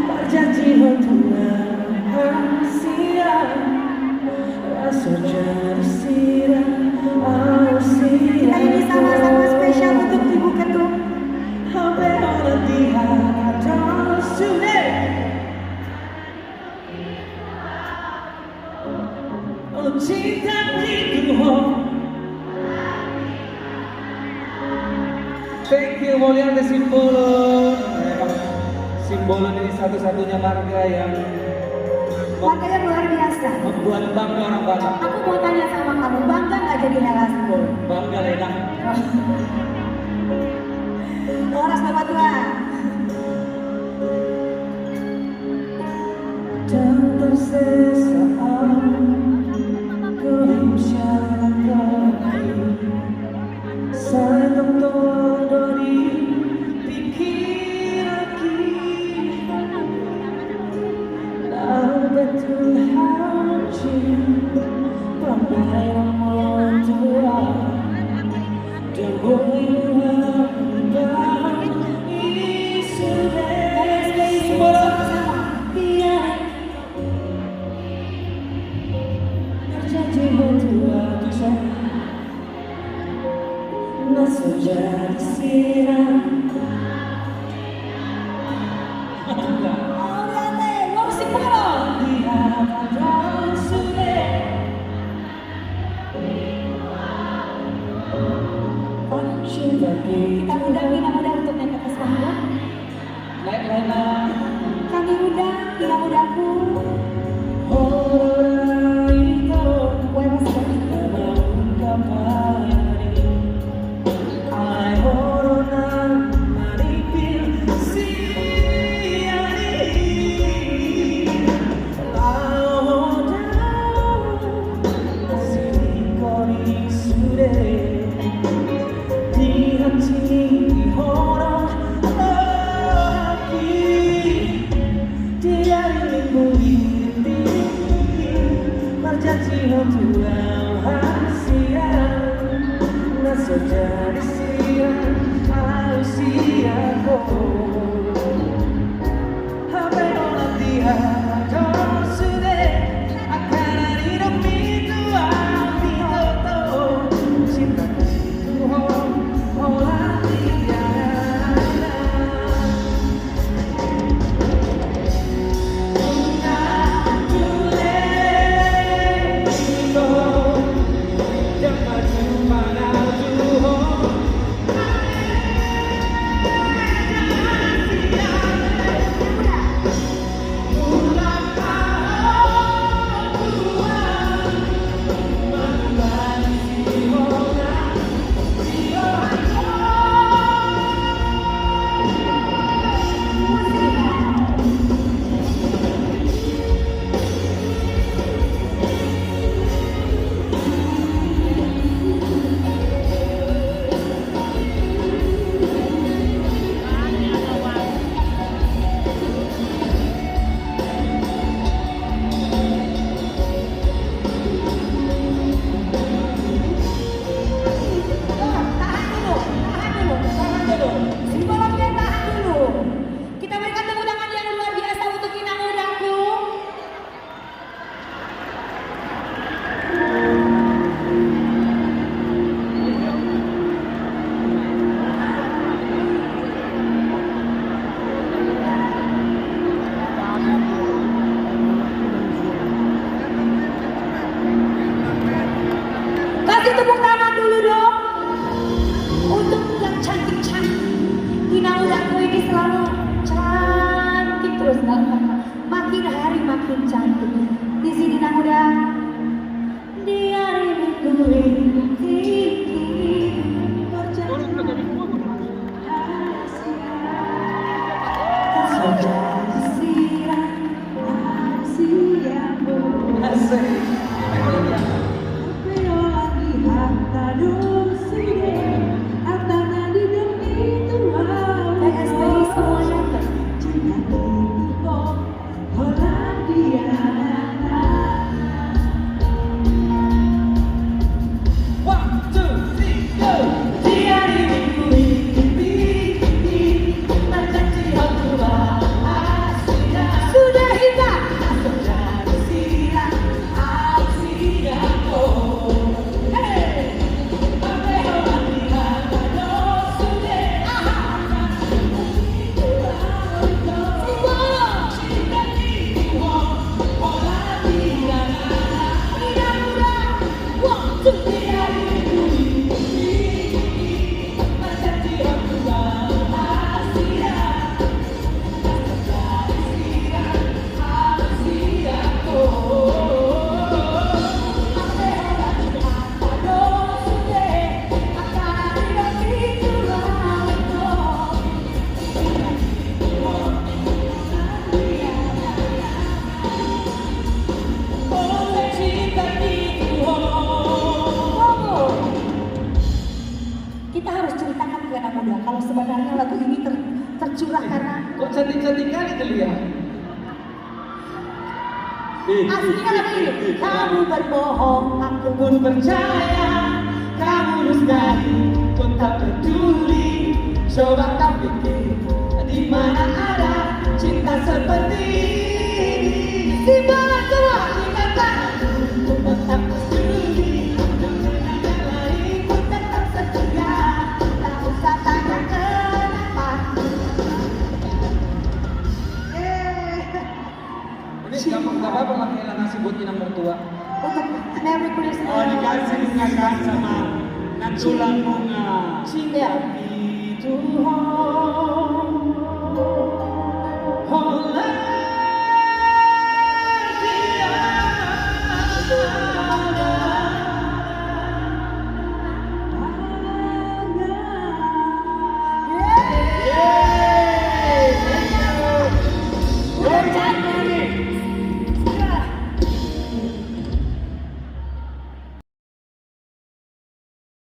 Berjanji untuk rahasia rasa jadi sirah Kita ini sama-sama spesial untuk Ibu Ketum. Hampir orang tiada sudah. Oh cinta itu. Thank you, Mulia de Simbolo. Simbolo ini satu-satunya marga yang Marga yang luar biasa. membuat bangga orang Batak. Aku mau tanya sama kamu, bangga nggak jadi Hela Simbolo? Bangga Lena. Horas Bapak Tua. Dan tersesat saya tertolong dari pikiranku. Tahu betul hati ramai orang tua dan boleh jadi sirah. Kita undang Ina Muda untuk naik ke atas panggung. Lena. Kami undang Ina Mudaku. Jadi sirah usiaku. Hampir orang tiada sudah akan hidup itu aku cinta itu olah tiada. Kasih tepuk tangan dulu dong untuk yang cantik-cantik. Ina Mudaku ini selalu cantik terus, makin hari makin cantik. Di sini Ina Muda, dia Dia cantik-cantik kali dilihat. Aslinya lagi ini. Kamu berbohong, aku Pun percaya kamu dustakan, pun tak peduli. Coba kau pikir di mana ada cinta seperti ini. Di mana semua ikatan untuk tetap bersudi. Dengan yang lain pun tetap setia. tak usah tanya kenapa. Ini gak apa-apa lah Ella ngasih buat inang mertua. Untuk Merry Christmas. Oh, dikasih bunga sama nantulang bunga. Ya. Itu Udah cantik.